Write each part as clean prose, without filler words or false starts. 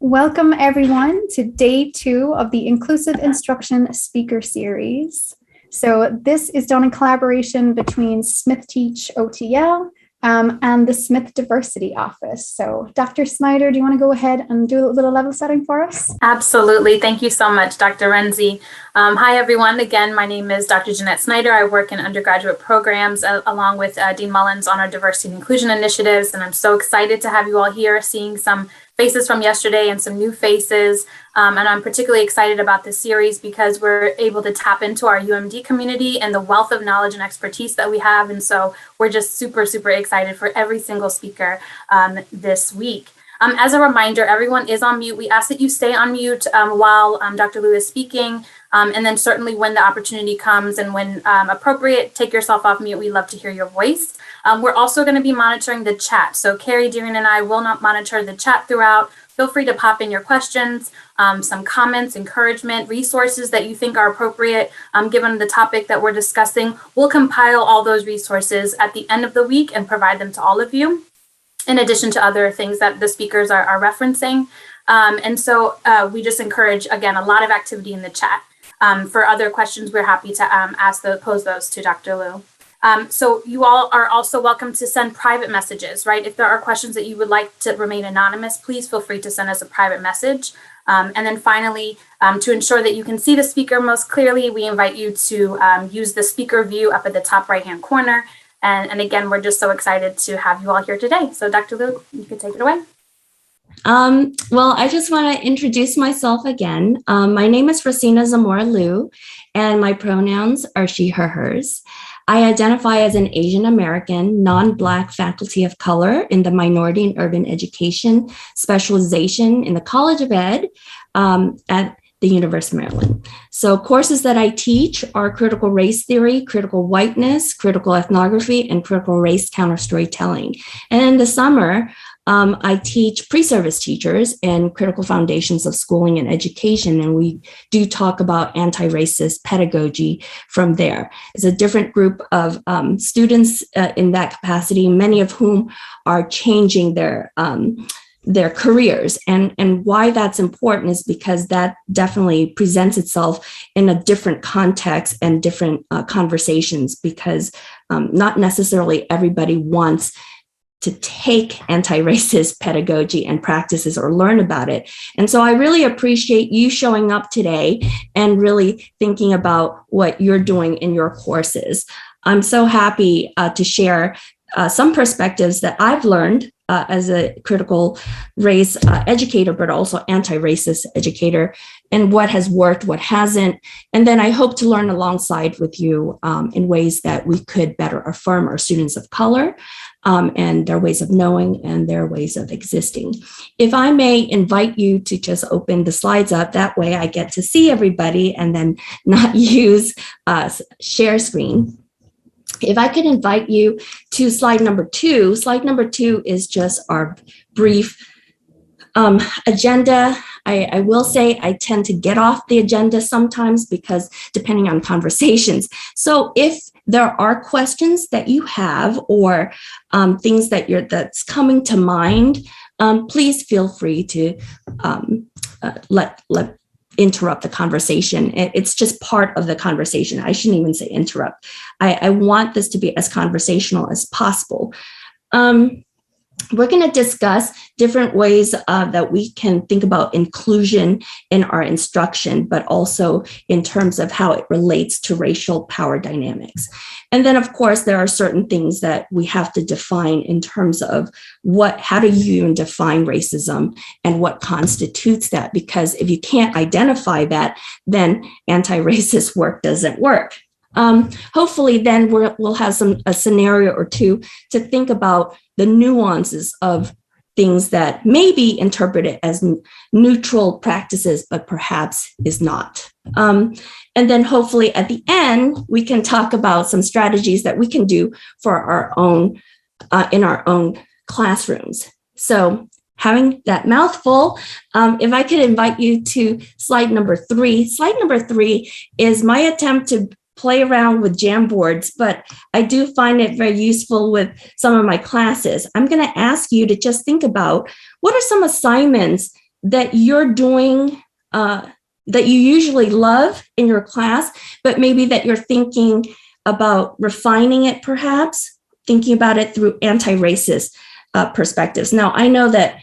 Welcome everyone to day 2 of the Inclusive Instruction Speaker Series. So this is done in collaboration between Smith Teach OTL and the Smith Diversity Office. So Dr. Snyder, do you want to go ahead and do a little level setting for us? Absolutely. Thank you so much, Dr. Renzi. Hi, everyone. Again, my name is Dr. Jeanette Snyder. I work in undergraduate programs along with Dean Mullins on our diversity and inclusion initiatives. And I'm so excited to have you all here, seeing some faces from yesterday and some new faces. And I'm particularly excited about this series because we're able to tap into our UMD community and the wealth of knowledge and expertise that we have. And so we're just super, super excited for every single speaker this week. As a reminder, everyone is on mute. We ask that you stay on mute while Dr. Liu is speaking. And then certainly when the opportunity comes and when appropriate, take yourself off mute. We love to hear your voice. We're also going to be monitoring the chat. So Carrie, Deering, and I will not monitor the chat throughout. Feel free to pop in your questions, some comments, encouragement, resources that you think are appropriate given the topic that we're discussing. We'll compile all those resources at the end of the week and provide them to all of you, in addition to other things that the speakers are referencing. And so we just encourage, again, a lot of activity in the chat. For other questions, we're happy to pose those to Dr. Liu. So you all are also welcome to send private messages, right? If there are questions that you would like to remain anonymous, please feel free to send us a private message. And then finally, to ensure that you can see the speaker most clearly, we invite you to use the speaker view up at the top right-hand corner. And again, we're just so excited to have you all here today. So Dr. Liu, you can take it away. Well, I just want to introduce myself again. My name is Rossina Zamora Liu, and my pronouns are she, her, hers. I identify as an Asian American, non-Black faculty of color in the Minority and Urban Education specialization in the College of Ed at the University of Maryland. So courses that I teach are critical race theory, critical whiteness, critical ethnography, and critical race counter storytelling. And in the summer, I teach pre-service teachers in critical foundations of schooling and education, and we do talk about anti-racist pedagogy from there. It's a different group of students in that capacity, many of whom are changing their careers. And why that's important is because that definitely presents itself in a different context and different conversations, because not necessarily everybody wants to take anti-racist pedagogy and practices or learn about it. And so I really appreciate you showing up today and really thinking about what you're doing in your courses. I'm so happy to share some perspectives that I've learned as a critical race educator, but also anti-racist educator, and what has worked, what hasn't. And then I hope to learn alongside with you in ways that we could better affirm our students of color and their ways of knowing and their ways of existing. If I may invite you to just open the slides up, that way I get to see everybody and then not use share screen. If I could invite you to slide number 2. Slide number 2 is just our brief agenda. I will say I tend to get off the agenda sometimes because depending on conversations. So if there are questions that you have or things that's coming to mind, please feel free to interrupt the conversation. It's just part of the conversation. I shouldn't even say interrupt. I want this to be as conversational as possible. We're going to discuss different ways that we can think about inclusion in our instruction, but also in terms of how it relates to racial power dynamics. And then, of course, there are certain things that we have to define in terms of how do you even define racism and what constitutes that? Because if you can't identify that, then anti-racist work doesn't work. Hopefully, then we'll have a scenario or two to think about the nuances of things that may be interpreted as neutral practices, but perhaps is not. And then hopefully at the end, we can talk about some strategies that we can do for our own, in our own classrooms. So having that mouthful, if I could invite you to slide number 3. Slide number 3 is my attempt to play around with Jamboards, but I do find it very useful with some of my classes. I'm going to ask you to just think about what are some assignments that you're doing, that you usually love in your class, but maybe that you're thinking about refining it, perhaps thinking about it through anti-racist perspectives. Now, I know that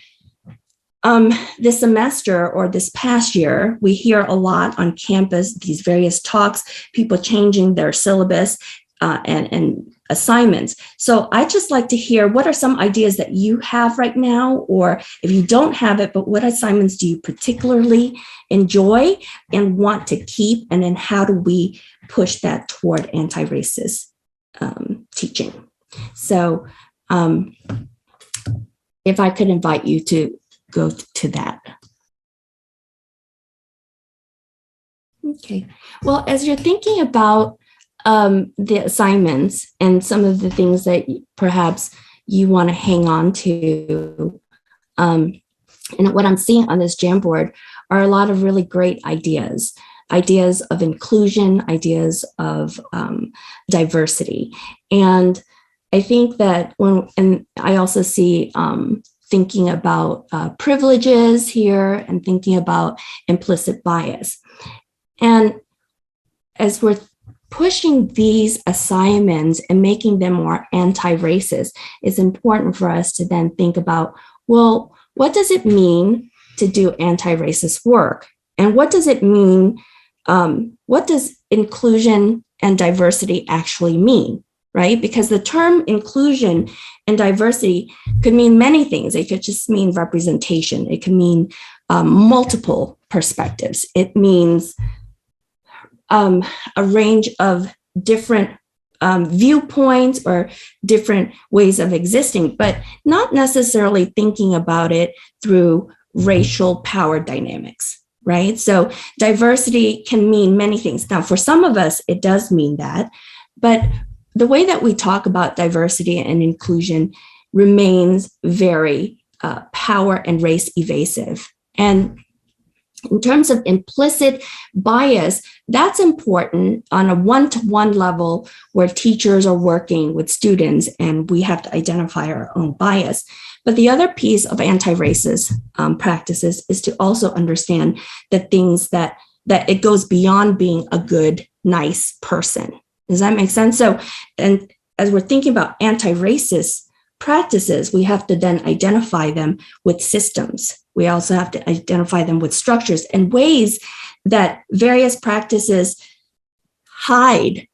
this semester or this past year, we hear a lot on campus, these various talks, people changing their syllabus and assignments. So I just like to hear, what are some ideas that you have right now, or if you don't have it, but what assignments do you particularly enjoy and want to keep? And then how do we push that toward anti-racist teaching? So if I could invite you to go to that. Okay, well, as you're thinking about the assignments and some of the things that perhaps you want to hang on to, and what I'm seeing on this Jamboard are a lot of really great ideas of inclusion, ideas of diversity. And I think that and I also see thinking about privileges here and thinking about implicit bias. And as we're pushing these assignments and making them more anti-racist, it's important for us to then think about, well, what does it mean to do anti-racist work? And what does it mean? What does inclusion and diversity actually mean? Right? Because the term inclusion and diversity could mean many things. It could just mean representation. It could mean multiple perspectives. It means a range of different viewpoints or different ways of existing, but not necessarily thinking about it through racial power dynamics, right? So diversity can mean many things. Now, for some of us, it does mean that, but the way that we talk about diversity and inclusion remains very power and race evasive. And in terms of implicit bias, that's important on a one-to-one level where teachers are working with students and we have to identify our own bias. But the other piece of anti-racist practices is to also understand the things that it goes beyond being a good, nice person. Does that make sense? So, and as we're thinking about anti-racist practices, we have to then identify them with systems. We also have to identify them with structures and ways that various practices hide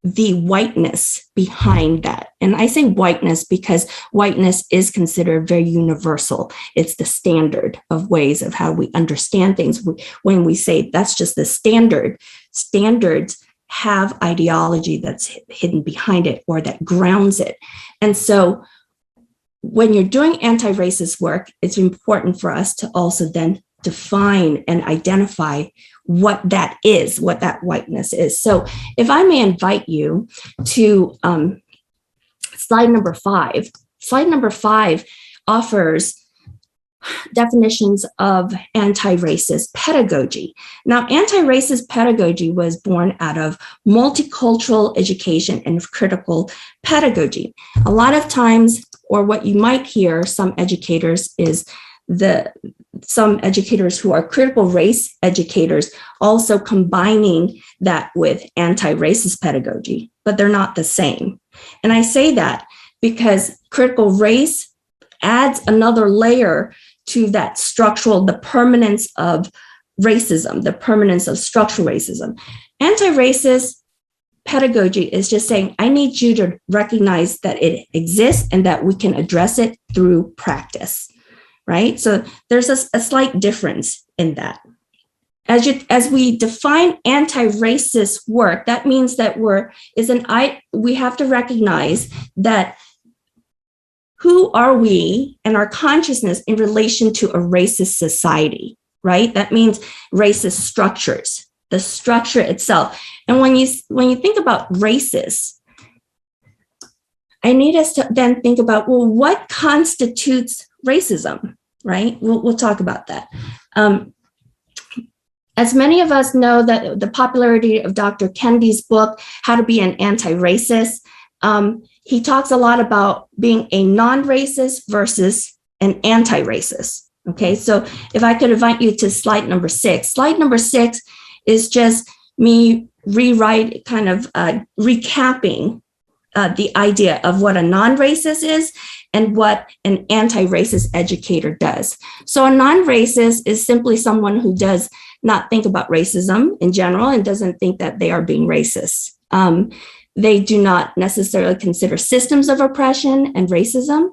the whiteness behind that. And I say whiteness because whiteness is considered very universal. It's the standard of ways of how we understand things. When we say that's just the standard, standards have ideology that's hidden behind it or that grounds it. And so when you're doing anti-racist work, it's important for us to also then define and identify what that is, what that whiteness is. So if I may invite you to slide number 5. Slide number 5 offers definitions of anti-racist pedagogy. Now, anti-racist pedagogy was born out of multicultural education and critical pedagogy. A lot of times, or what you might hear some educators is some educators who are critical race educators also combining that with anti-racist pedagogy, but they're not the same. And I say that because critical race adds another layer to that structural, the permanence of racism, the permanence of structural racism. Anti-racist pedagogy is just saying, I need you to recognize that it exists and that we can address it through practice, right? So there's a slight difference in that. As we define anti-racist work, that means that we have to recognize that who are we and our consciousness in relation to a racist society, right? That means racist structures, the structure itself. And when you think about racist, I need us to then think about, well, what constitutes racism, right? We'll talk about that. As many of us know that the popularity of Dr. Kendi's book, How to Be an Anti-Racist, he talks a lot about being a non-racist versus an anti-racist, Okay, so if I could invite you to slide number 6. Slide number 6 is just me recapping the idea of what a non-racist is and what an anti-racist educator does. So a non-racist is simply someone who does not think about racism in general and doesn't think that they are being racist. They do not necessarily consider systems of oppression, and racism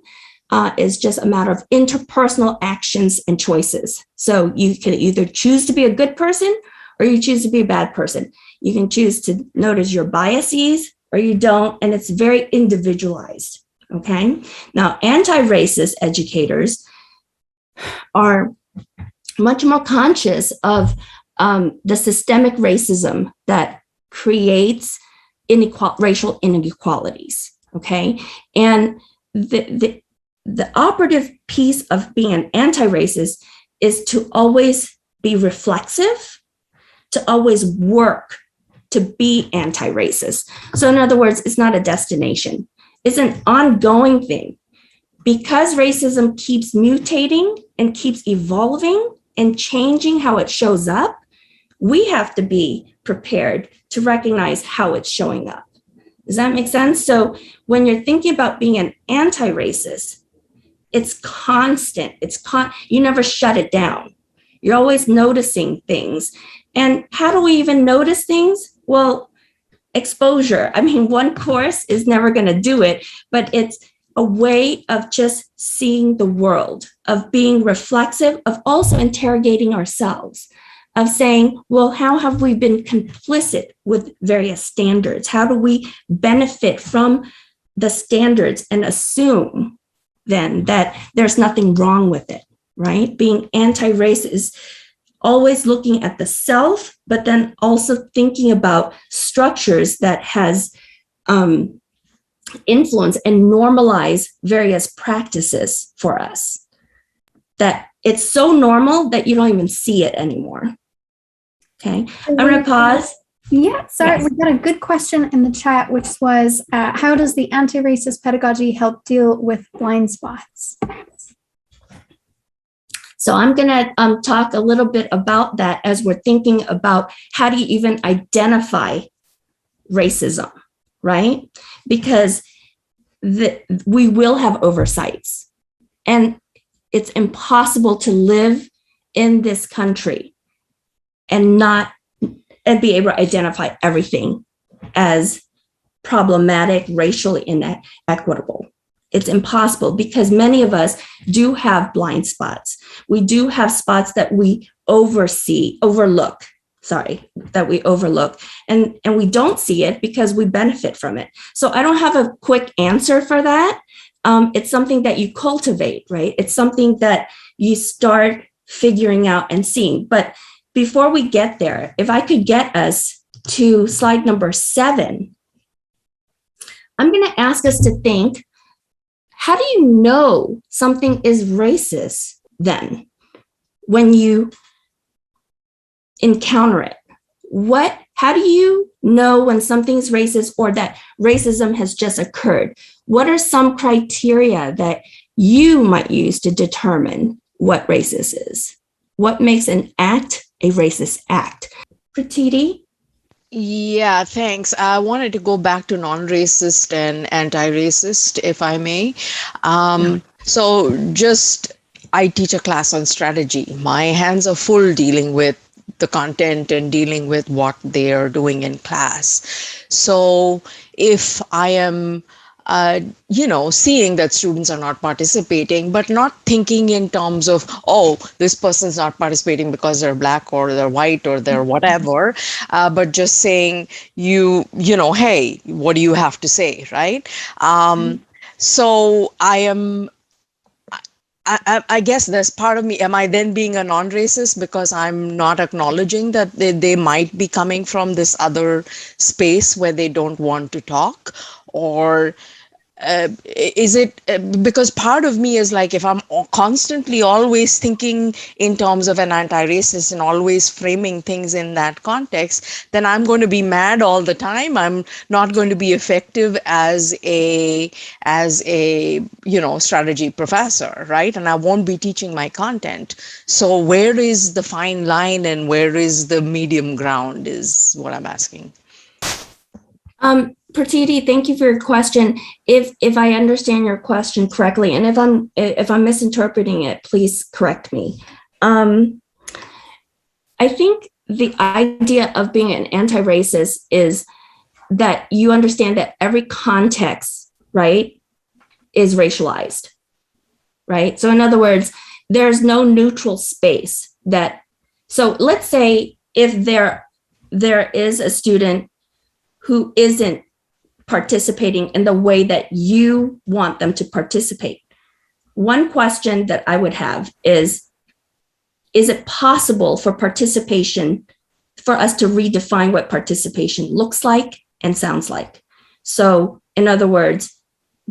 is just a matter of interpersonal actions and choices. So you can either choose to be a good person or you choose to be a bad person. You can choose to notice your biases or you don't, and it's very individualized, okay? Now, anti-racist educators are much more conscious of the systemic racism that creates racial inequalities, okay? And the operative piece of being an anti-racist is to always be reflexive, to always work to be anti-racist. So in other words, it's not a destination. It's an ongoing thing. Because racism keeps mutating and keeps evolving and changing how it shows up, we have to be prepared to recognize how it's showing up. Does that make sense? So when you're thinking about being an anti-racist, it's constant. You never shut it down. You're always noticing things. And how do we even notice things? Well, exposure. I mean, one course is never going to do it, but it's a way of just seeing the world, of being reflexive, of also interrogating ourselves, of saying, well, how have we been complicit with various standards? How do we benefit from the standards and assume then that there's nothing wrong with it, right? Being anti-racist is always looking at the self, but then also thinking about structures that has influence and normalize various practices for us. That it's so normal that you don't even see it anymore. Okay, I'm going to pause. Yeah, sorry, Yes. we got a good question in the chat, which was, how does the anti-racist pedagogy help deal with blind spots? So I'm going to talk a little bit about that as we're thinking about how do you even identify racism, right? Because we will have oversights, and it's impossible to live in this country and be able to identify everything as problematic, racially inequitable. It's impossible because many of us do have blind spots. We do have spots that we overlook, and we don't see it because we benefit from it. So I don't have a quick answer for that. It's something that you cultivate, right? It's something that you start figuring out and seeing. But before we get there, if I could get us to slide number 7, I'm going to ask us to think, how do you know something is racist then when you encounter it? How do you know when something's racist or that racism has just occurred? What are some criteria that you might use to determine what racist is? What makes an act a racist act? Pratiti? Yeah, thanks. I wanted to go back to non-racist and anti-racist, if I may. So I teach a class on strategy. My hands are full dealing with the content and dealing with what they are doing in class. So if I am seeing that students are not participating, but not thinking in terms of, oh, this person's not participating because they're Black or they're white or they're whatever, but just saying, hey, what do you have to say, right? So I guess there's part of me, am I then being a non-racist because I'm not acknowledging that they might be coming from this other space where they don't want to talk? Or is it because part of me is like, if I'm constantly always thinking in terms of an anti-racist and always framing things in that context, then I'm going to be mad all the time. I'm not going to be effective as a strategy professor, right? And I won't be teaching my content. So where is the fine line and where is the medium ground is what I'm asking. Pratiti, thank you for your question. If I understand your question correctly, and if I'm misinterpreting it, please correct me. I think the idea of being an anti-racist is that you understand that every context, right, is racialized, right? So in other words, there's no neutral space so let's say if there is a student who isn't participating in the way that you want them to participate. One question that I would have is it possible for participation, for us to redefine what participation looks like and sounds like? So in other words,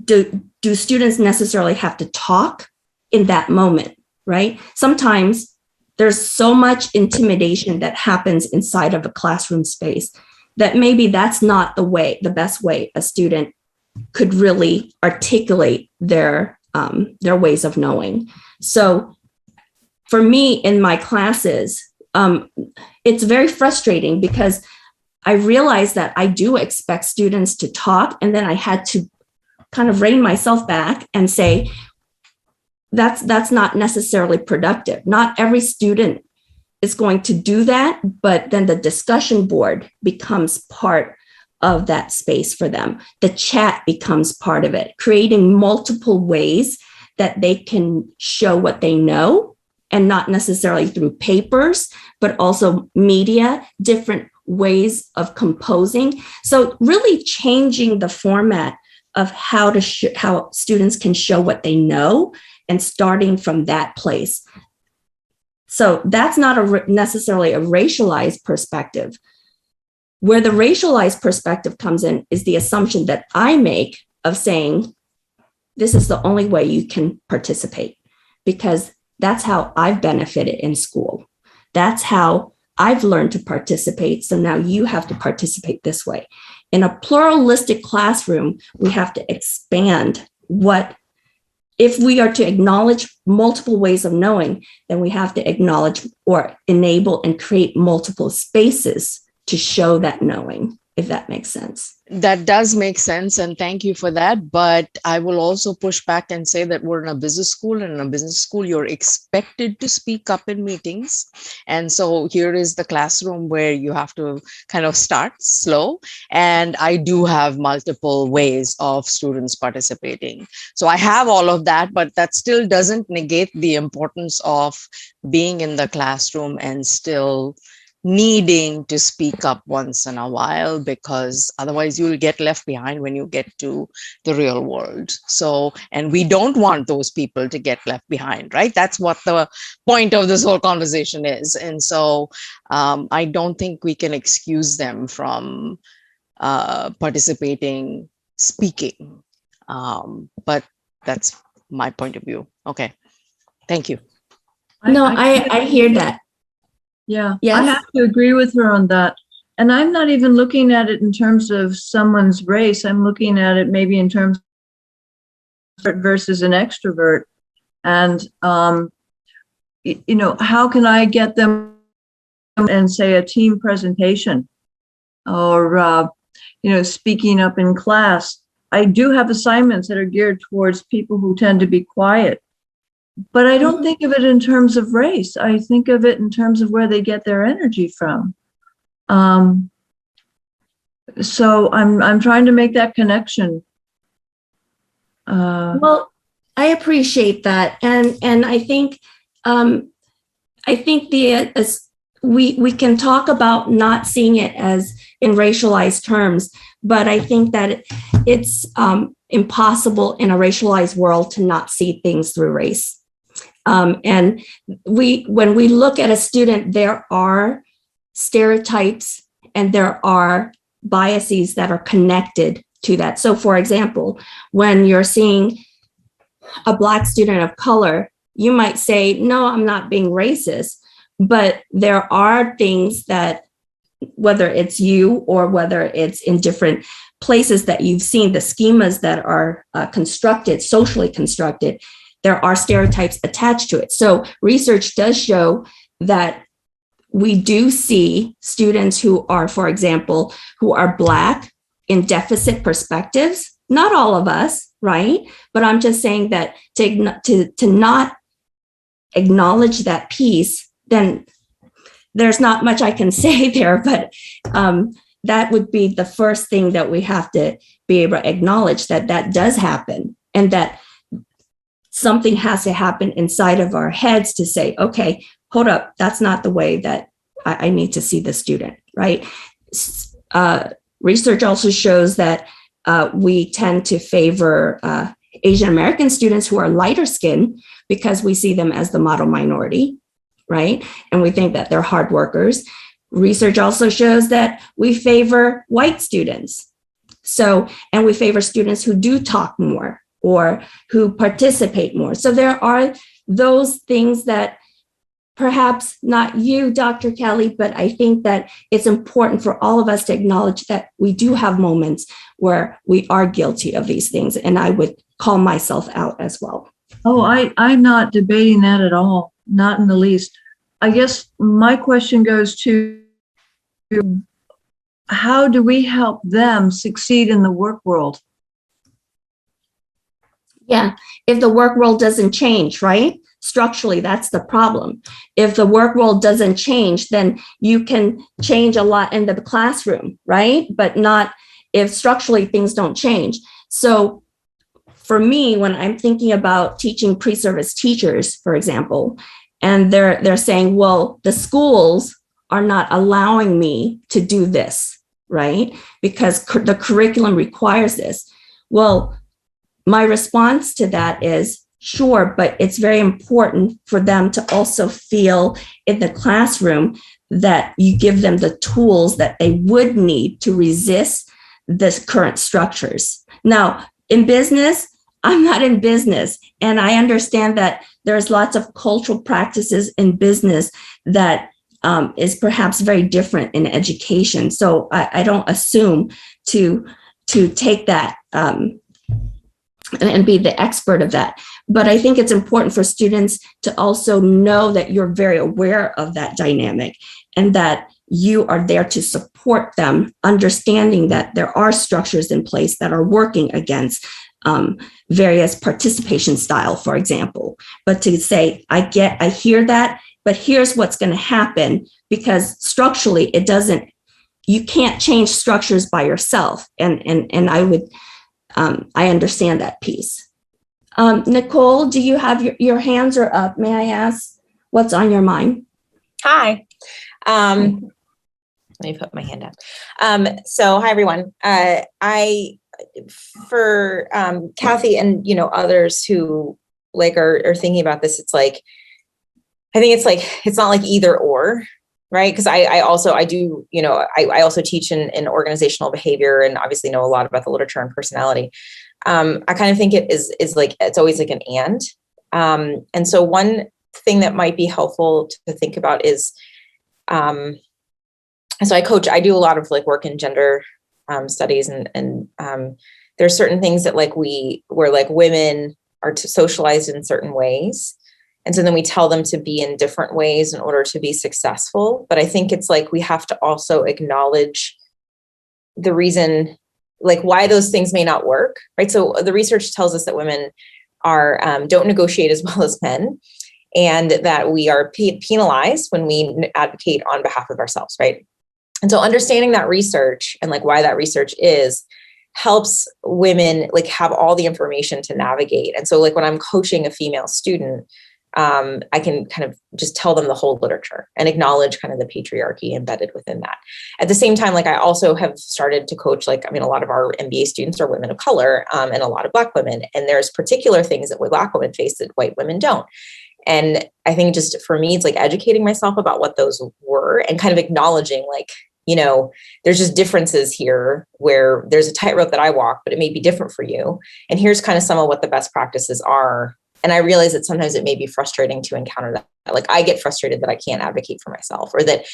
do students necessarily have to talk in that moment, right? Sometimes there's so much intimidation that happens inside of a classroom space that maybe that's not the best way a student could really articulate their ways of knowing. So for me in my classes, it's very frustrating because I realized that I do expect students to talk, and then I had to kind of rein myself back and say, that's not necessarily productive. Not every student is going to do that, but then the discussion board becomes part of that space for them. The chat becomes part of it, creating multiple ways that they can show what they know, and not necessarily through papers, but also media, different ways of composing. So really changing the format of how students can show what they know, and starting from that place. So that's not necessarily a racialized perspective. Where the racialized perspective comes in is the assumption that I make of saying, this is the only way you can participate, because that's how I've benefited in school. That's how I've learned to participate. So now you have to participate this way. In a pluralistic classroom, we have to expand if we are to acknowledge multiple ways of knowing, then we have to acknowledge or enable and create multiple spaces to show that knowing, if that makes sense. That does make sense, and thank you for that. But I will also push back and say that we're in a business school, and in a business school, you're expected to speak up in meetings. And so here is the classroom where you have to kind of start slow. And I do have multiple ways of students participating. So I have all of that, but that still doesn't negate the importance of being in the classroom and still needing to speak up once in a while, because otherwise you'll get left behind when you get to the real world. So, and we don't want those people to get left behind, right? That's what the point of this whole conversation is. And so I don't think we can excuse them from participating, speaking. But that's my point of view. Okay, thank you. No, I hear that. Yeah, yes? I have to agree with her on that. And I'm not even looking at it in terms of someone's race. I'm looking at it maybe in terms of versus an extrovert. And, you know, how can I get them and say a team presentation or, you know, speaking up in class? I do have assignments that are geared towards people who tend to be quiet. But I don't think of it in terms of race. I think of it in terms of where they get their energy from. So I'm trying to make that connection. Well, I appreciate that, and I think we can talk about not seeing it as in racialized terms, but I think that it's impossible in a racialized world to not see things through race. And when we look at a student, there are stereotypes and there are biases that are connected to that. So for example, when you're seeing a Black student of color, you might say, no, I'm not being racist, but there are things that, whether it's you or whether it's in different places that you've seen, the schemas that are constructed, socially constructed, there are stereotypes attached to it. So research does show that we do see students who are, for example, who are Black in deficit perspectives. Not all of us, right? But I'm just saying that to not acknowledge that piece, then there's not much I can say there, but that would be the first thing that we have to be able to acknowledge, that that does happen, and that something has to happen inside of our heads to say, okay, hold up, that's not the way that I need to see the student, right? Research also shows that we tend to favor Asian American students who are lighter skinned because we see them as the model minority, right? And we think that they're hard workers. Research also shows that we favor white students. So, and we favor students who do talk more or who participate more. So there are those things that perhaps not you, Dr. Kelly, but I think that it's important for all of us to acknowledge that we do have moments where we are guilty of these things. And I would call myself out as well. Oh, I'm not debating that at all. Not in the least. I guess my question goes to how do we help them succeed in the work world? Yeah, if the work world doesn't change, right? Structurally, that's the problem. If the work world doesn't change, then you can change a lot in the classroom, right? But not if structurally things don't change. So for me, when I'm thinking about teaching pre-service teachers, for example, and they're saying, well, the schools are not allowing me to do this, right? Because the curriculum requires this. Well, my response to that is, sure, but it's very important for them to also feel in the classroom that you give them the tools that they would need to resist the current structures. Now, in business, I'm not in business, and I understand that there's lots of cultural practices in business that is perhaps very different in education. So I don't assume to take that and be the expert of that. But I think it's important for students to also know that you're very aware of that dynamic and that you are there to support them, understanding that there are structures in place that are working against various participation style, for example. But to say, I hear that, but here's what's going to happen, because structurally you can't change structures by yourself. And I understand that piece. Nicole, do you have your hands are up? May I ask what's on your mind? Hi. Let me put my hand up. So hi, everyone. For Kathy and, others who are thinking about this, it's like, I think it's not like either or, right? Because I also teach in organizational behavior and obviously know a lot about the literature and personality. I kind of think it is like, it's always like an and. And so one thing that might be helpful to think about is, so I do a lot of work in gender studies, and there's certain things that where women are socialized in certain ways. And so then we tell them to be in different ways in order to be successful. But I think it's we have to also acknowledge the reason, why those things may not work, right? So the research tells us that women don't negotiate as well as men, and that we are penalized when we advocate on behalf of ourselves, right? And so understanding that research and why that research helps women have all the information to navigate. And so when I'm coaching a female student, I can kind of just tell them the whole literature and acknowledge kind of the patriarchy embedded within that. At the same time, I also have started to coach, a lot of our MBA students are women of color, and a lot of Black women. And there's particular things that Black women face that white women don't. And I think just for me, it's educating myself about what those were and kind of acknowledging you know, there's just differences here where there's a tightrope that I walk, but it may be different for you. And here's kind of some of what the best practices are. And I realize that sometimes it may be frustrating to encounter that. Like I get frustrated that I can't advocate for myself, or that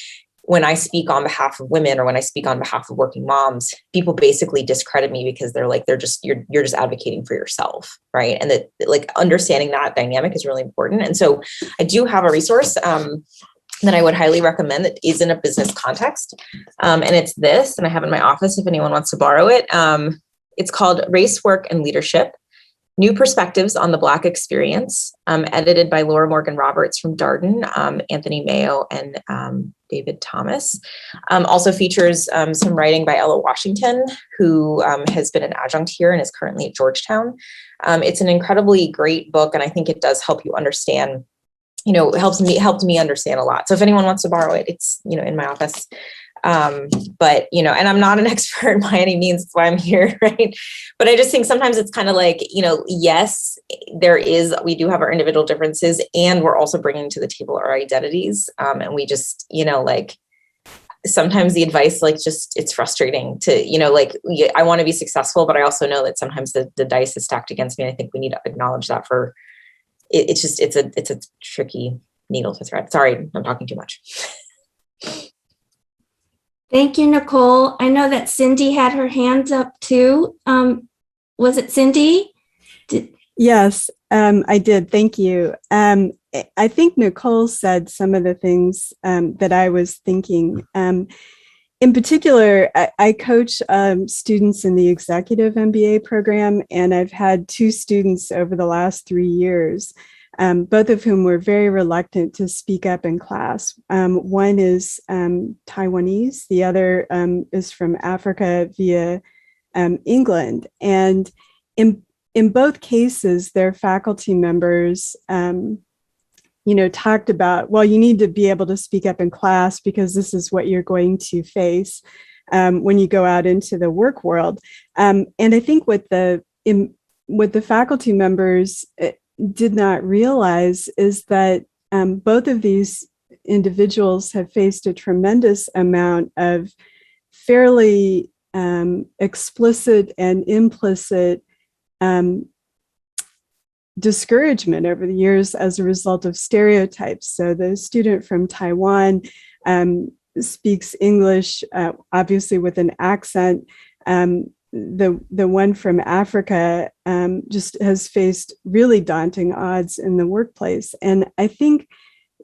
when I speak on behalf of women or when I speak on behalf of working moms, people basically discredit me because they're like, you're just advocating for yourself. Right. And that like understanding that dynamic is really important. And so I do have a resource that I would highly recommend that is in a business context. And it's this, and I have it in my office if anyone wants to borrow it. It's called Race, Work, and Leadership: New Perspectives on the Black Experience, edited by Laura Morgan Roberts from Darden, Anthony Mayo, and David Thomas. Also features some writing by Ella Washington, who has been an adjunct here and is currently at Georgetown. It's an incredibly great book, and I think it does help you understand, you know, it helped me understand a lot. So if anyone wants to borrow it, it's, you know, in my office. But, you know, and I'm not an expert by any means, that's why I'm here, right? But I just think sometimes it's kind of like, you know, yes, we do have our individual differences, and we're also bringing to the table our identities. And we just, you know, like, sometimes the advice, like, just, it's frustrating to, you know, like, I want to be successful, but I also know that sometimes the dice is stacked against me. And I think we need to acknowledge that it's a tricky needle to thread. Sorry, I'm talking too much. Thank you, Nicole. I know that Cindy had her hands up too. Was it Cindy? Yes, I did. Thank you. I think Nicole said some of the things that I was thinking. In particular, I coach students in the executive MBA program, and I've had 2 students over the last 3 years, both of whom were very reluctant to speak up in class. One is Taiwanese, the other is from Africa via England. And in both cases, their faculty members talked about, well, you need to be able to speak up in class because this is what you're going to face when you go out into the work world. And I think what the faculty members did not realize is that both of these individuals have faced a tremendous amount of fairly explicit and implicit discouragement over the years as a result of stereotypes. So the student from Taiwan speaks English, obviously with an accent. The one from Africa just has faced really daunting odds in the workplace. And I think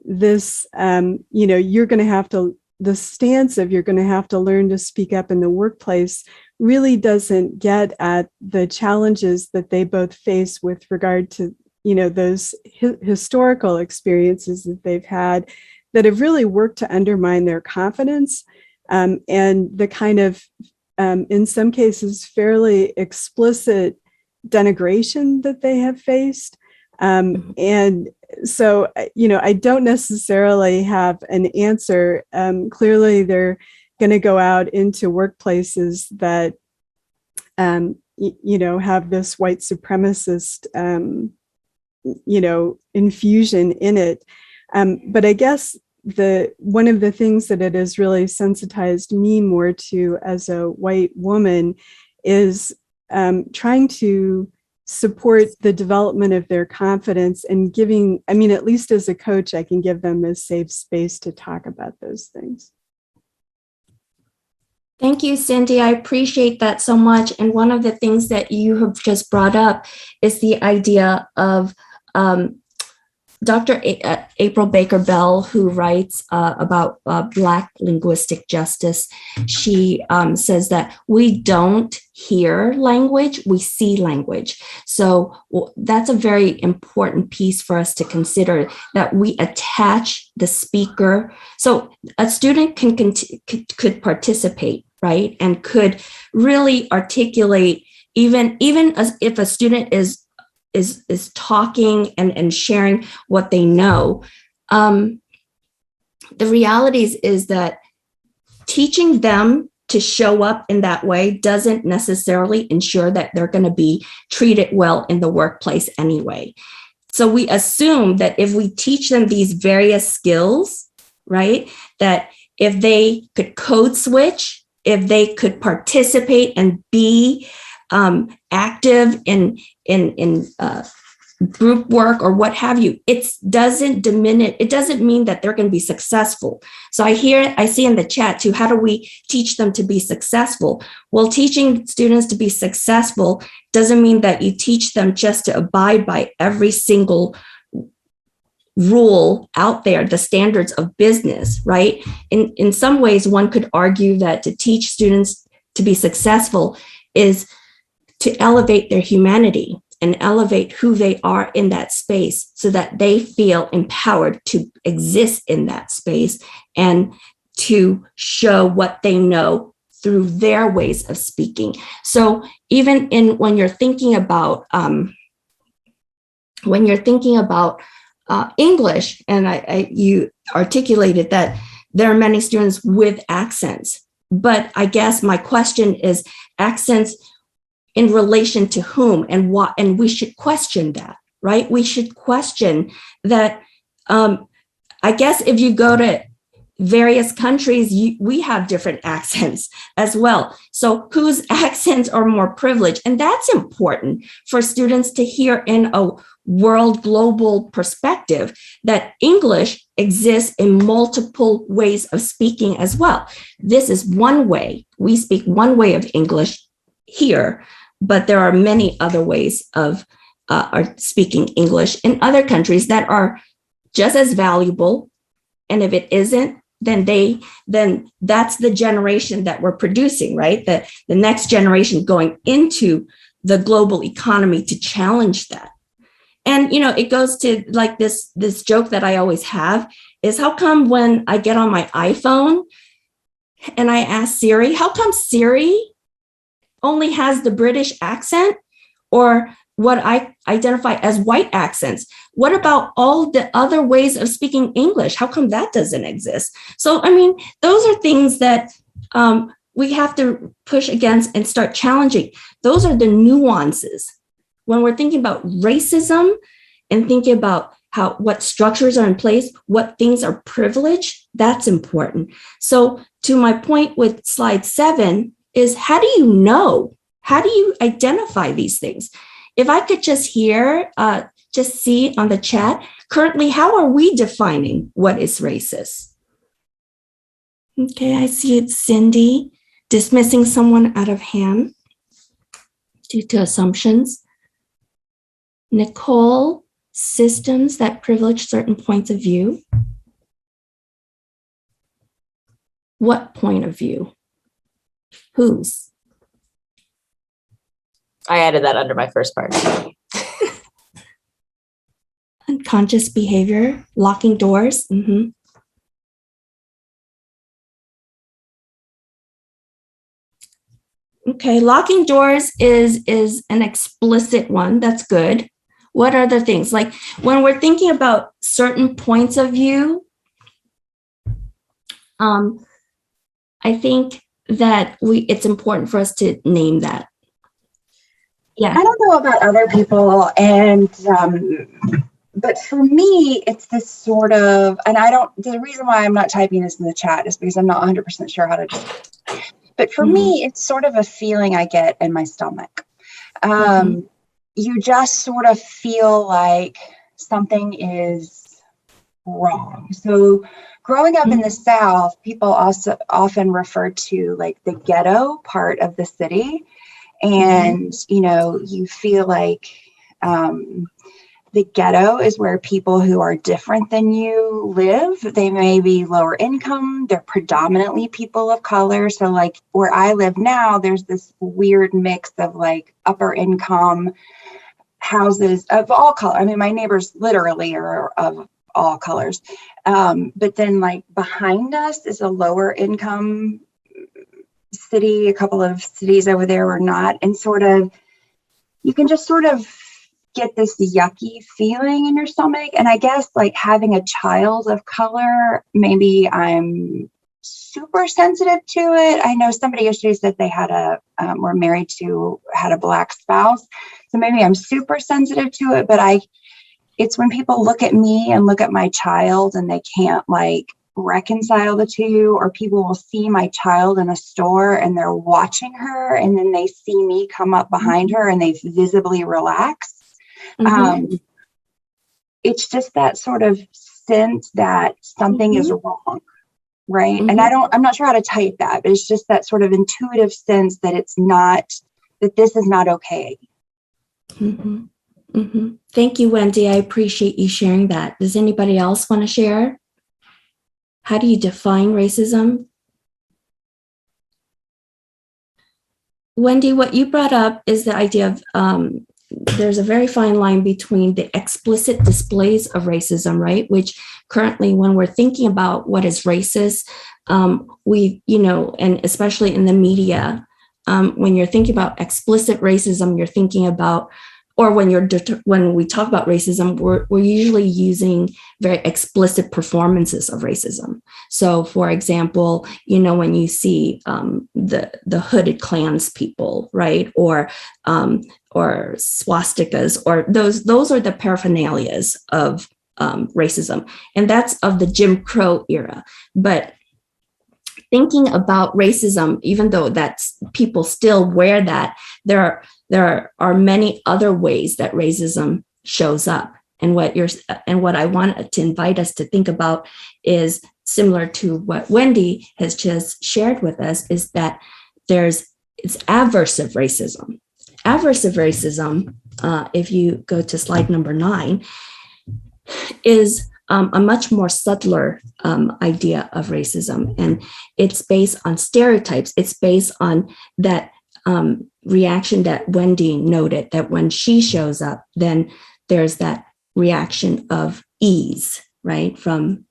this, you're going to have to, the stance of you're going to have to learn to speak up in the workplace really doesn't get at the challenges that they both face with regard to, those historical experiences that they've had that have really worked to undermine their confidence and the kind of, in some cases, fairly explicit denigration that they have faced. And so, I don't necessarily have an answer. Clearly, they're going to go out into workplaces that, have this white supremacist, infusion in it. But I guess one of the things that it has really sensitized me more to as a white woman is trying to support the development of their confidence and giving, at least as a coach, I can give them a safe space to talk about those things. Thank you, Cindy. I appreciate that so much. And one of the things that you have just brought up is the idea of Dr. April Baker Bell, who writes about Black linguistic justice. She says that we don't hear language, we see language. So that's a very important piece for us to consider, that we attach the speaker. So a student could participate, right? And could really articulate, even as if a student is talking and sharing what they know. The reality is that teaching them to show up in that way doesn't necessarily ensure that they're going to be treated well in the workplace anyway. So we assume that if we teach them these various skills, right, that if they could code switch, if they could participate and be active in group work or what have you, it doesn't diminish. It doesn't mean that they're going to be successful. So I see in the chat too, how do we teach them to be successful? Well, teaching students to be successful doesn't mean that you teach them just to abide by every single rule out there, the standards of business, right? In some ways, one could argue that to teach students to be successful is to elevate their humanity and elevate who they are in that space so that they feel empowered to exist in that space and to show what they know through their ways of speaking. So even when you're thinking about English, and you articulated that there are many students with accents, but I guess my question is accents in relation to whom and what, and we should question that, right? We should question that. I guess if you go to various countries, we have different accents as well. So whose accents are more privileged? And that's important for students to hear in a world global perspective, that English exists in multiple ways of speaking as well. This is one way. We speak one way of English here, but there are many other ways of speaking English in other countries that are just as valuable. And if it isn't, then that's the generation that we're producing, right? The next generation going into the global economy to challenge that. And, it goes to like this joke that I always have is, how come when I get on my iPhone and I ask Siri, how come Siri only has the British accent or what I identify as white accents? What about all the other ways of speaking English? How come that doesn't exist? So, those are things that we have to push against and start challenging. Those are the nuances. When we're thinking about racism and thinking about what structures are in place, what things are privileged, that's important. So to my point with slide 7 is, how do you know? How do you identify these things? If I could just see on the chat, currently, how are we defining what is racist? Okay, I see it's Cindy, dismissing someone out of hand due to assumptions. Nicole, systems that privilege certain points of view. What point of view? Whose? I added that under my first part. Unconscious behavior, locking doors. Mm-hmm. Okay, locking doors is an explicit one. That's good. What are the things? Like when we're thinking about certain points of view, I think that it's important for us to name that. Yeah. I don't know about other people, but for me, it's this sort of, and the reason why I'm not typing this in the chat is because I'm not 100% sure how to do it. But for me, it's sort of a feeling I get in my stomach. You just sort of feel like something is wrong. So growing up in the South, people also often refer to like the ghetto part of the city. And, you feel like the ghetto is where people who are different than you live. They may be lower income. They're predominantly people of color. So like where I live now, there's this weird mix of like upper income houses of all colors. My neighbors literally are of all colors. But then like behind us is a lower income city. A couple of cities over there were not. And you can just sort of get this yucky feeling in your stomach. And I guess like having a child of color, maybe I'm super sensitive to it. I know somebody yesterday said they had had a Black spouse. So maybe I'm super sensitive to it, but it's when people look at me and look at my child and they can't like reconcile the two, or people will see my child in a store and they're watching her, and then they see me come up behind her and they visibly relax. It's just that sort of sense that something is wrong, right? And I'm not sure how to type that, but it's just that sort of intuitive sense that it's not, that this is not okay. Thank you, Wendy. I appreciate you sharing that. Does anybody else want to share? How do you define racism? Wendy, what you brought up is the idea of there's a very fine line between the explicit displays of racism, right? Which currently, when we're thinking about what is racist, we, and especially in the media, when you're thinking about explicit racism, you're thinking about, or when we talk about racism, we're usually using very explicit performances of racism. So, for example, when you see the hooded Klans people, right, or swastikas, or those are the paraphernalias of racism, and that's of the Jim Crow era. But thinking about racism, even though that's people still wear that, there are many other ways that racism shows up. And what I want to invite us to think about is similar to what Wendy has just shared with us, is that it's aversive racism. Aversive racism, if you go to slide number 9, is a much more subtler idea of racism. And it's based on stereotypes. It's based on that reaction that Wendy noted, that when she shows up, then there's that reaction of ease, right, from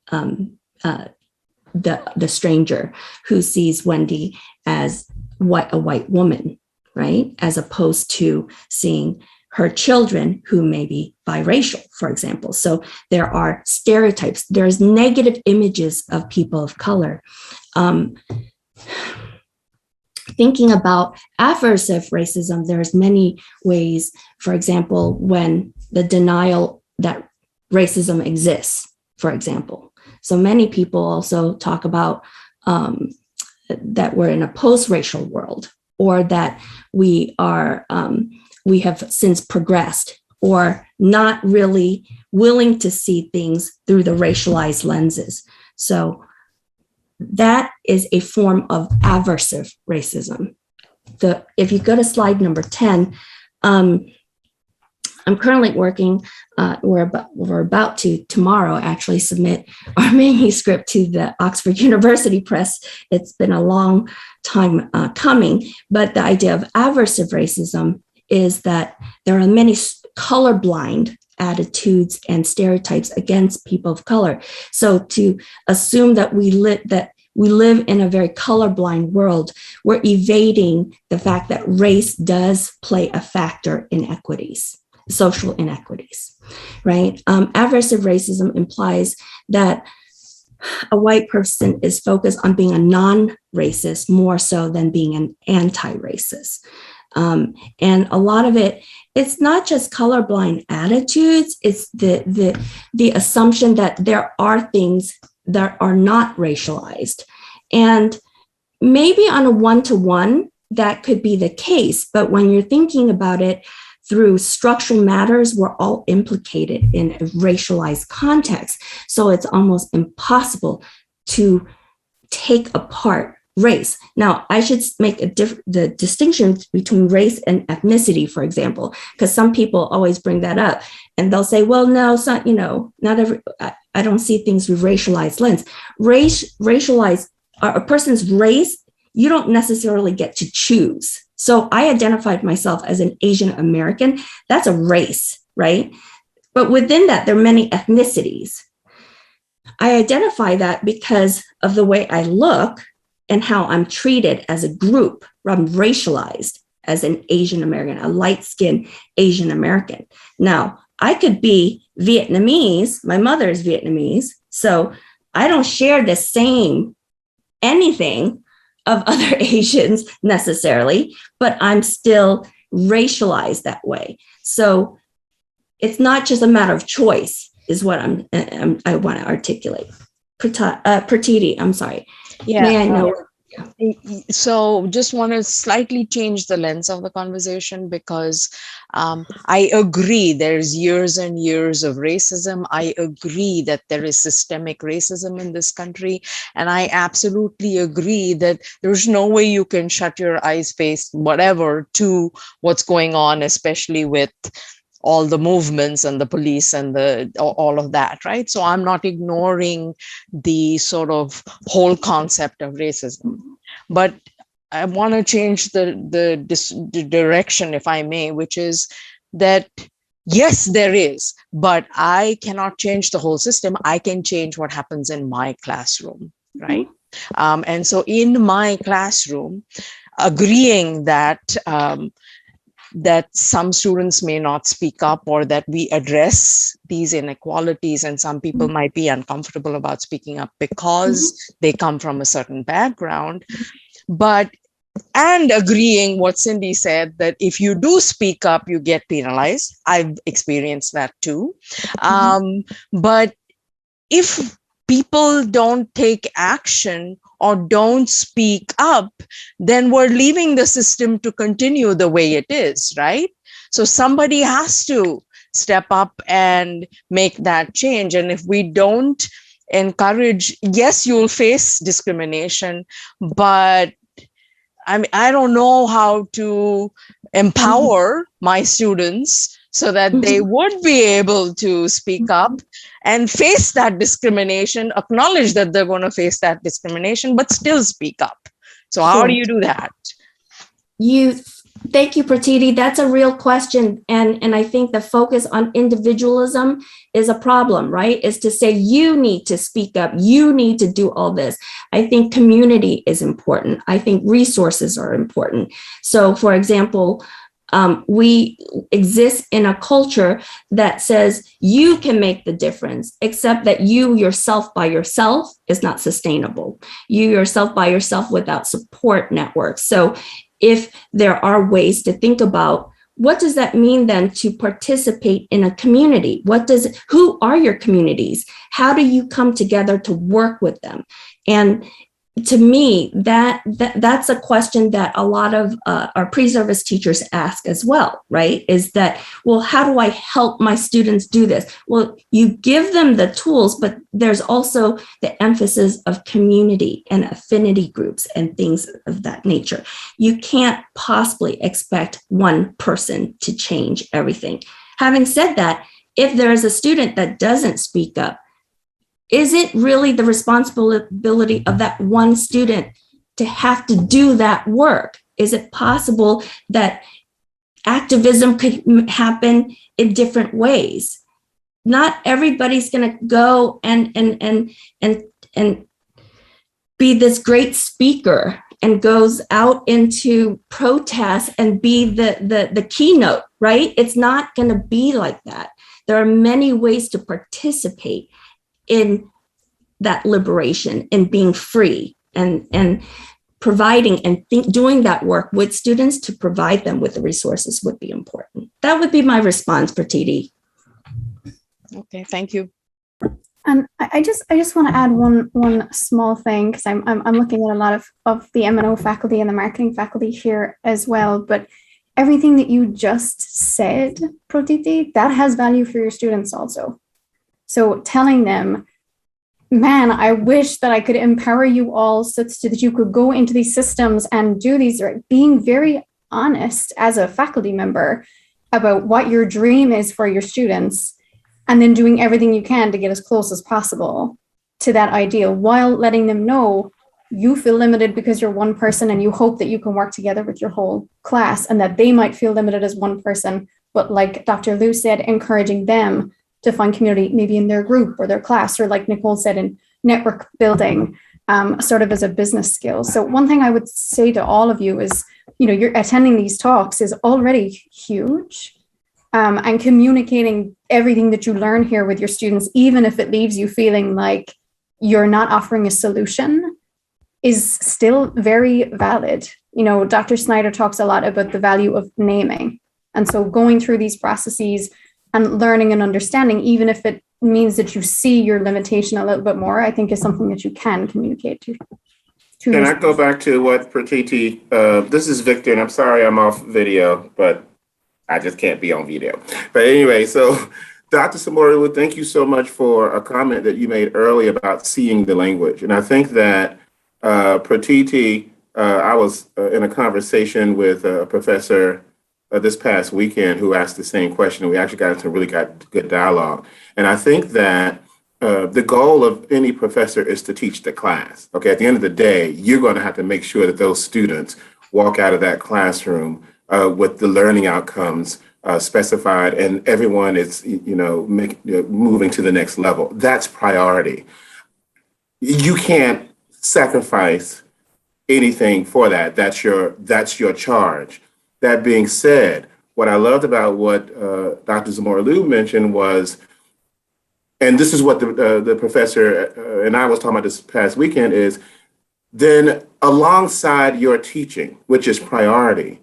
the stranger who sees Wendy as a white woman, right, as opposed to seeing her children who may be biracial, for example. So there are stereotypes. There's negative images of people of color. Thinking about aversive racism, there's many ways, for example, when the denial that racism exists, for example. So many people also talk about that we're in a post-racial world, or that we have since progressed, or not really willing to see things through the racialized lenses. So that is a form of aversive racism. If you go to slide number 10, I'm currently working, we're about to tomorrow actually submit our manuscript to the Oxford University Press. It's been a long time coming, but the idea of aversive racism is that there are many colorblind attitudes and stereotypes against people of color. So to assume that we live in a very colorblind world, we're evading the fact that race does play a factor in equities, social inequities, right? Aversive racism implies that a white person is focused on being a non-racist more so than being an anti-racist. And a lot of it's not just colorblind attitudes, it's the assumption that there are things that are not racialized. And maybe on a one-to-one, that could be the case, but when you're thinking about it through structural matters, we're all implicated in a racialized context. So it's almost impossible to take apart race. Now, I should make the distinction between race and ethnicity, for example, because some people always bring that up, and they'll say, "Well, no, it's not. Not every. I don't see things through racialized lens. Racialized a person's race. You don't necessarily get to choose. So I identified myself as an Asian American. That's a race, right? But within that, there are many ethnicities. I identify that because of the way I look and how I'm treated as a group. I'm racialized as an Asian American, a light-skinned Asian American. Now, I could be Vietnamese. My mother is Vietnamese. So I don't share the same anything of other Asians necessarily, but I'm still racialized that way. So it's not just a matter of choice, is what I want to articulate. Pratiti, I'm sorry. Yeah. May I know? So just want to slightly change the lens of the conversation, because I agree there's years and years of racism. I agree that there is systemic racism in this country. And I absolutely agree that there's no way you can shut your eyes, face, whatever, to what's going on, especially with all the movements and the police and all of that, right? So I'm not ignoring the sort of whole concept of racism, but I want to change the direction, if I may, which is that yes, there is, but I cannot change the whole system. I can change what happens in my classroom, right? And so in my classroom, agreeing that that some students may not speak up, or that we address these inequalities, and some people might be uncomfortable about speaking up because they come from a certain background. And agreeing what Cindy said, that if you do speak up, you get penalized. I've experienced that too. But if people don't take action or don't speak up, then we're leaving the system to continue the way it is, right? So somebody has to step up and make that change. And if we don't encourage, yes, you'll face discrimination, but I don't know how to empower my students so that they would be able to speak up and face that discrimination, acknowledge that they're going to face that discrimination, but still speak up. So how do you do that? Thank you, Pratiti. That's a real question. And I think the focus on individualism is a problem, right? Is to say, you need to speak up. You need to do all this. I think community is important. I think resources are important. So for example, we exist in a culture that says you can make the difference, except that you yourself by yourself is not sustainable. You yourself by yourself without support networks. So if there are ways to think about, what does that mean then to participate in a community? Who are your communities? How do you come together to work with them? And to me, that's a question that a lot of our pre-service teachers ask as well, right? Is that, well, how do I help my students do this? Well, you give them the tools, but there's also the emphasis of community and affinity groups and things of that nature. You can't possibly expect one person to change everything. Having said that, if there is a student that doesn't speak up, is it really the responsibility of that one student to have to do that work? Is it possible that activism could happen in different ways? Not everybody's going to go and be this great speaker and goes out into protests and be the keynote, right? It's not going to be like that. There are many ways to participate in that liberation and being free and providing and doing that work with students to provide them with the resources would be important. That would be my response, Pratiti. Okay, thank you. And I just want to add one small thing, because I'm looking at a lot of the M&O faculty and the marketing faculty here as well. But everything that you just said, Pratiti, that has value for your students also. So telling them, man, I wish that I could empower you all such that you could go into these systems and do these, right? Being very honest as a faculty member about what your dream is for your students, and then doing everything you can to get as close as possible to that ideal, while letting them know you feel limited because you're one person and you hope that you can work together with your whole class, and that they might feel limited as one person. But like Dr. Liu said, encouraging them to find community, maybe in their group or their class, or like Nicole said, in network building, sort of as a business skill. So one thing I would say to all of you is, you're attending these talks is already huge, and communicating everything that you learn here with your students, even if it leaves you feeling like you're not offering a solution, is still very valid. Dr. Snyder talks a lot about the value of naming. And so going through these processes and learning and understanding, even if it means that you see your limitation a little bit more, I think is something that you can communicate to. Can I go back to what Pratiti, this is Victor, and I'm sorry I'm off video, but I just can't be on video. But anyway, so Dr. Zamora Liu, thank you so much for a comment that you made earlier about seeing the language. And I think that Pratiti, I was in a conversation with a professor this past weekend who asked the same question. We actually got into really good dialogue. And I think that the goal of any professor is to teach the class. Okay, at the end of the day, you're going to have to make sure that those students walk out of that classroom with the learning outcomes specified, and everyone is, moving to the next level. That's priority. You can't sacrifice anything for that. That's your charge. That being said, what I loved about what Dr. Zamora Liu mentioned was, and this is what the professor and I was talking about this past weekend, is then alongside your teaching, which is priority,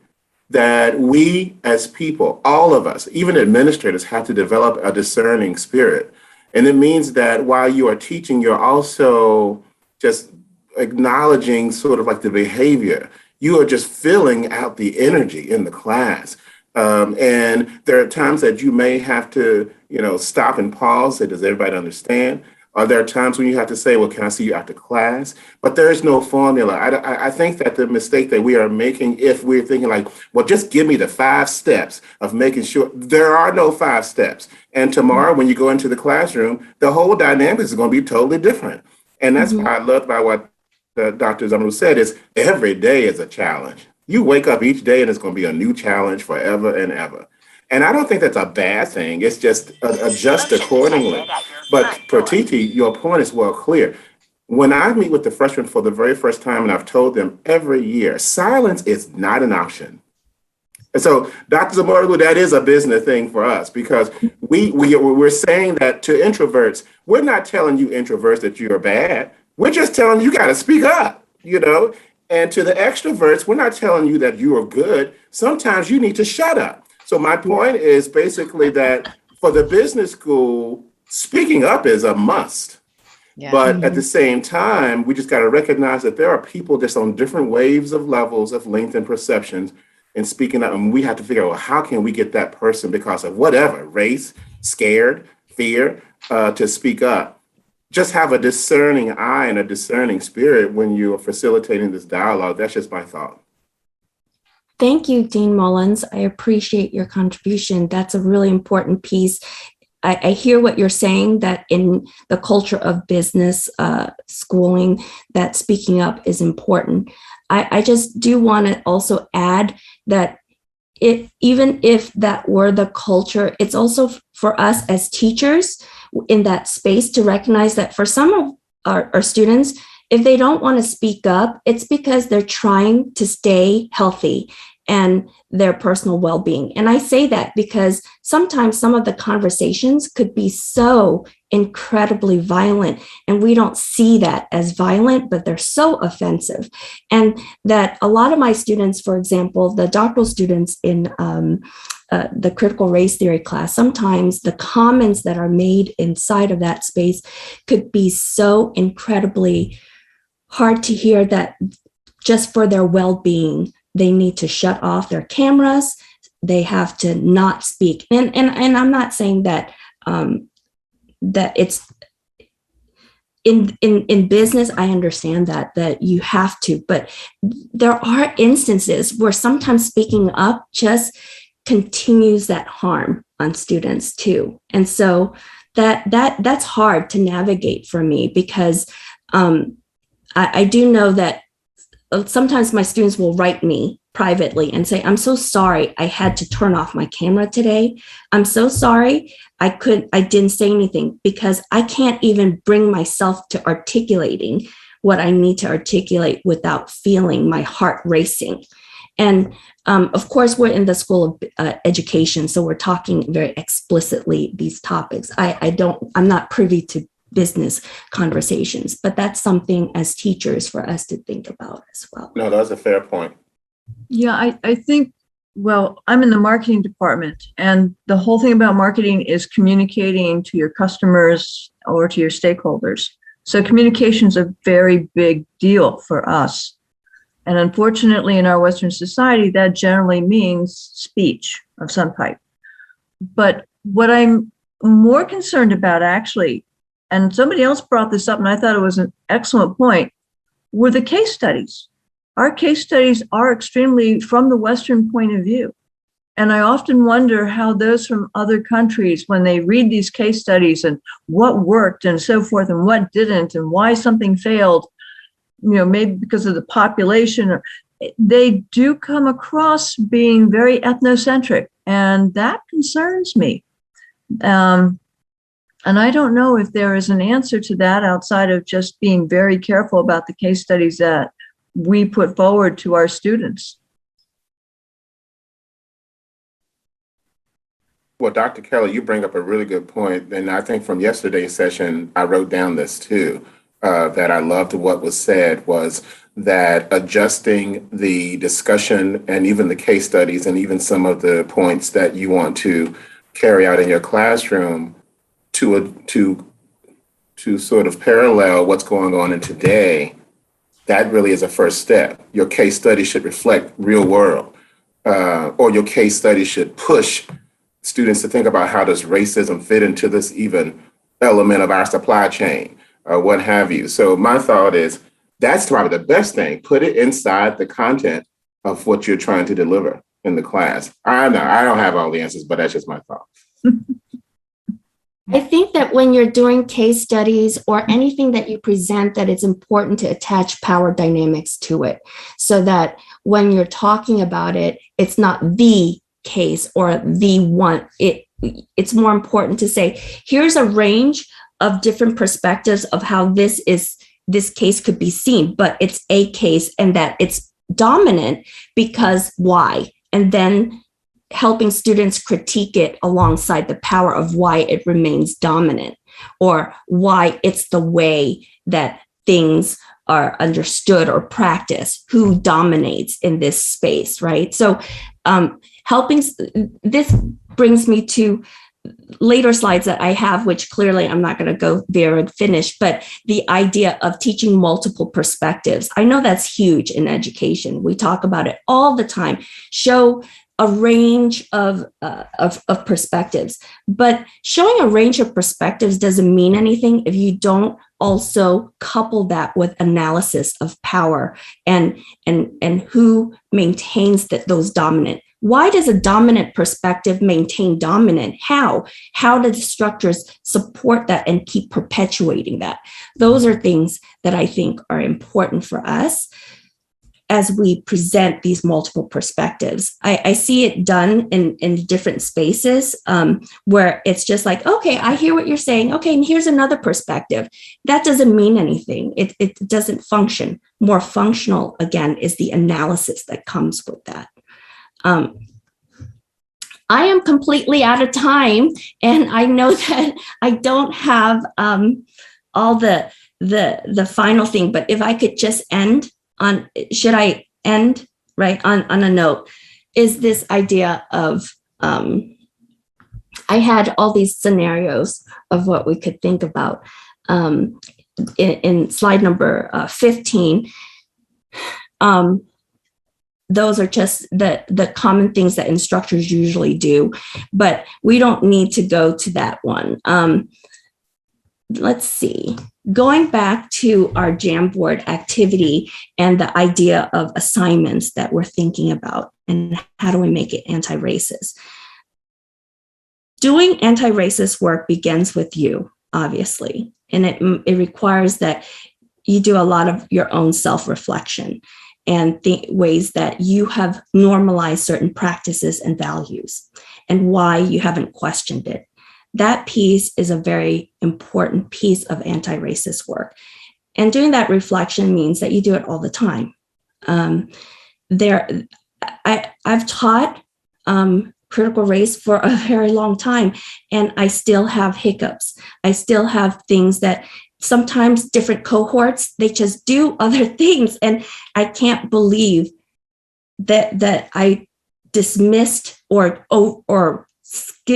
that we as people, all of us, even administrators, have to develop a discerning spirit. And it means that while you are teaching, you're also just acknowledging sort of like the behavior. You are just filling out the energy in the class. And there are times that you may have to, stop and pause. Say, does everybody understand? Or there are times when you have to say, well, can I see you after class? But there is no formula. I think that the mistake that we are making, if we're thinking like, well, just give me the 5 steps of making sure, there are no 5 steps. And tomorrow when you go into the classroom, the whole dynamic is going to be totally different. And that's what I love about what Dr. Zamora said, is every day is a challenge. You wake up each day and it's going to be a new challenge forever and ever. And I don't think that's a bad thing. It's just adjust accordingly. But Pratiti, your point is well clear. When I meet with the freshmen for the very first time, and I've told them every year, silence is not an option. And so, Dr. Zamora Liu, that is a business thing for us, because we're saying that to introverts, we're not telling you introverts that you're bad. We're just telling you got to speak up, And to the extroverts, we're not telling you that you are good. Sometimes you need to shut up. So my point is basically that for the business school, speaking up is a must. Yeah. But at the same time, we just got to recognize that there are people just on different waves of levels of length and perceptions and speaking up. And we have to figure out, well, how can we get that person, because of whatever, race, scared, fear, to speak up. Just have a discerning eye and a discerning spirit when you're facilitating this dialogue. That's just my thought. Thank you, Dean Mullins. I appreciate your contribution. That's a really important piece. I hear what you're saying, that in the culture of business schooling, that speaking up is important. I just do want to also add that even if that were the culture, it's also for us as teachers in that space to recognize that for some of our students, if they don't want to speak up, it's because they're trying to stay healthy and their personal well-being. And I say that because sometimes some of the conversations could be so incredibly violent, and we don't see that as violent, but they're so offensive. And that a lot of my students, for example, the doctoral students in the critical race theory class, sometimes the comments that are made inside of that space could be so incredibly hard to hear that just for their well-being, they need to shut off their cameras. They have to not speak. And I'm not saying that that it's in business. I understand that you have to, but there are instances where sometimes speaking up just continues that harm on students too. And so that's hard to navigate for me, because I do know that sometimes my students will write me privately and say, I'm so sorry I had to turn off my camera today. I'm so sorry I didn't say anything, because I can't even bring myself to articulating what I need to articulate without feeling my heart racing. And of course, we're in the School of Education, so we're talking very explicitly these topics. I'm not privy to business conversations, but that's something as teachers for us to think about as well. No, that's a fair point. Yeah, I think well, I'm in the marketing department, and the whole thing about marketing is communicating to your customers or to your stakeholders. So communication is a very big deal for us. And unfortunately, in our Western society, that generally means speech of some type. But what I'm more concerned about, actually, and somebody else brought this up, and I thought it was an excellent point, were the case studies. Our case studies are extremely from the Western point of view. And I often wonder how those from other countries, when they read these case studies and what worked and so forth and what didn't and why something failed, maybe because of the population, or they do come across being very ethnocentric. And that concerns me. And I don't know if there is an answer to that outside of just being very careful about the case studies that we put forward to our students. Well, Dr. Kelly, you bring up a really good point. And I think from yesterday's session, I wrote down this too, that I loved what was said was that adjusting the discussion and even the case studies and even some of the points that you want to carry out in your classroom to sort of parallel what's going on in today, that really is a first step. Your case study should reflect real world, or your case study should push students to think about how does racism fit into this even element of our supply chain, or what have you. So my thought is that's probably the best thing. Put it inside the content of what you're trying to deliver in the class. I know I don't have all the answers, but that's just my thought. I think that when you're doing case studies or anything that you present, that it's important to attach power dynamics to it so that when you're talking about it, it's not the case or the one. It's more important to say, here's a range of different perspectives of how this case could be seen, but it's a case and that it's dominant because why? And then helping students critique it alongside the power of why it remains dominant or why it's the way that things are understood or practiced, who dominates in this space, right? So this brings me to later slides that I have, which clearly I'm not going to go there and finish, but the idea of teaching multiple perspectives. I know that's huge in education. We talk about it all the time. Show a range of perspectives, but showing a range of perspectives doesn't mean anything if you don't also couple that with analysis of power and who maintains those dominant. Why does a dominant perspective maintain dominant? How do the structures support that and keep perpetuating that? Those are things that I think are important for us as we present these multiple perspectives. I see it done in different spaces where it's just like, okay, I hear what you're saying. Okay, and here's another perspective. That doesn't mean anything. It doesn't function. More functional, again, is the analysis that comes with that. I am completely out of time, and I know that I don't have all the final thing, but if I could just end on, should I end right on a note, is this idea of, I had all these scenarios of what we could think about in slide number 15. Those are just the common things that instructors usually do, but we don't need to go to that one. Let's see. Going back to our Jamboard activity and the idea of assignments that we're thinking about and how do we make it anti-racist. Doing anti-racist work begins with you, obviously, and it requires that you do a lot of your own self-reflection and ways that you have normalized certain practices and values and why you haven't questioned it. That piece is a very important piece of anti-racist work. And doing that reflection means that you do it all the time. I've taught critical race for a very long time, and I still have hiccups. I still have things that sometimes different cohorts, they just do other things. And I can't believe that I dismissed or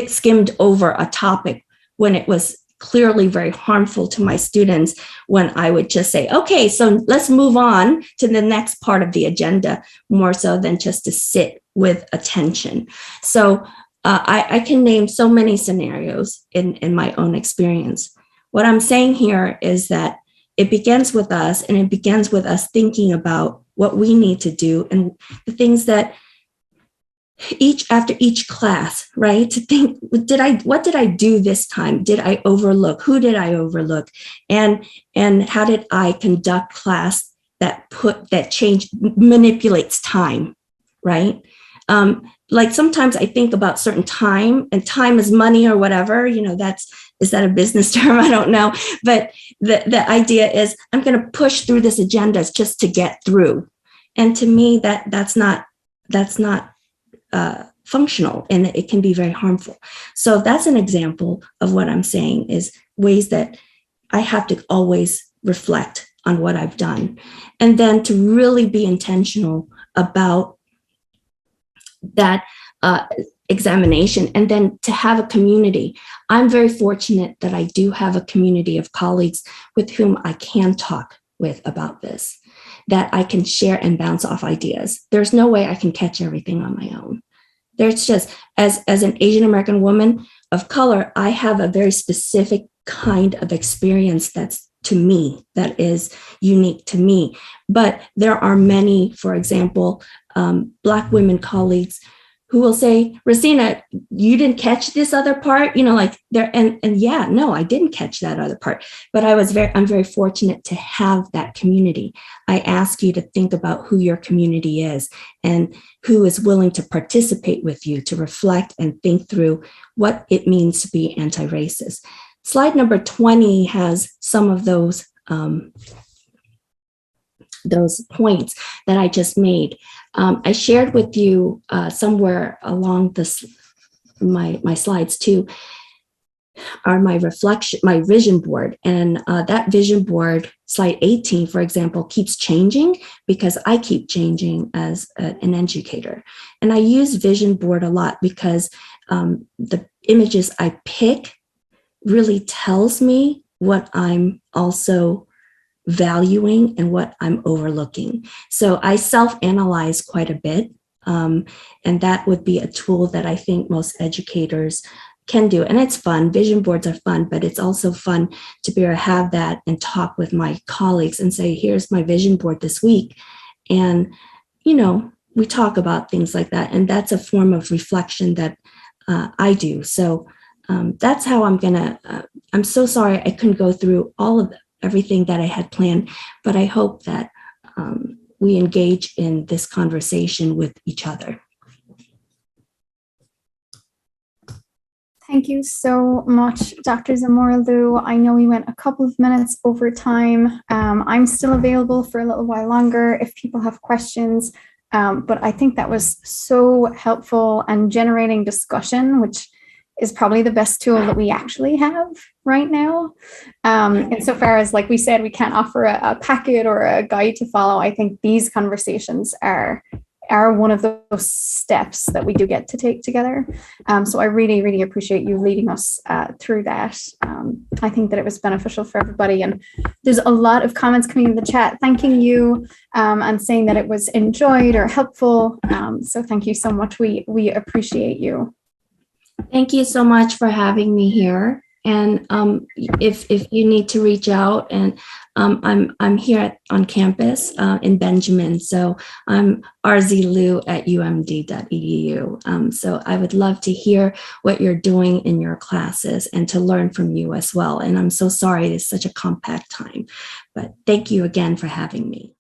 skimmed over a topic when it was clearly very harmful to my students, when I would just say, okay, so let's move on to the next part of the agenda, more so than just to sit with attention. So I can name so many scenarios in my own experience. What I'm saying here is that it begins with us, and it begins with us thinking about what we need to do and the things that after each class, right? To think, what did I do this time? Did I overlook? Who did I overlook? And how did I conduct class that manipulates time, right? Like sometimes I think about certain time, and time is money or whatever, is that a business term? I don't know. But the idea is I'm going to push through this agenda just to get through. And to me, that's not functional, and it can be very harmful. So that's an example of what I'm saying, is ways that I have to always reflect on what I've done, and then to really be intentional about that examination, and then to have a community. I'm very fortunate that I do have a community of colleagues with whom I can talk with about this, that I can share and bounce off ideas. There's no way I can catch everything on my own. There's just, as an Asian American woman of color, I have a very specific kind of experience that's to me, that is unique to me. But there are many, for example, Black women colleagues who will say, Rossina, you didn't catch this other part, like there, and yeah, no, I didn't catch that other part. But I'm very fortunate to have that community. I ask you to think about who your community is and who is willing to participate with you, to reflect and think through what it means to be anti-racist. Slide number 20 has some of those points that I just made. I shared with you somewhere along my slides too, are my vision board. And that vision board, slide 18, for example, keeps changing because I keep changing as an educator. And I use vision board a lot because the images I pick really tells me what I'm also valuing and what I'm overlooking. So I self-analyze quite a bit. And that would be a tool that I think most educators can do. And it's fun. Vision boards are fun, but it's also fun to be able to have that and talk with my colleagues and say, here's my vision board this week. And, we talk about things like that. And that's a form of reflection that I do. So that's how I'm so sorry I couldn't go through all of everything that I had planned, but I hope that we engage in this conversation with each other. Thank you so much, Dr. Zamora Liu. I know we went a couple of minutes over time. I'm still available for a little while longer if people have questions, but I think that was so helpful and generating discussion, which is probably the best tool that we actually have right now. Insofar as, like we said, we can't offer a packet or a guide to follow. I think these conversations are one of those steps that we do get to take together. So I really, really appreciate you leading us through that. I think that it was beneficial for everybody. And there's a lot of comments coming in the chat, thanking you and saying that it was enjoyed or helpful. So thank you so much. We appreciate you. Thank you so much for having me here. And if you need to reach out, and I'm here on campus in Benjamin, so I'm rzliu@umd.edu. So I would love to hear what you're doing in your classes and to learn from you as well. And I'm so sorry it's such a compact time, but thank you again for having me.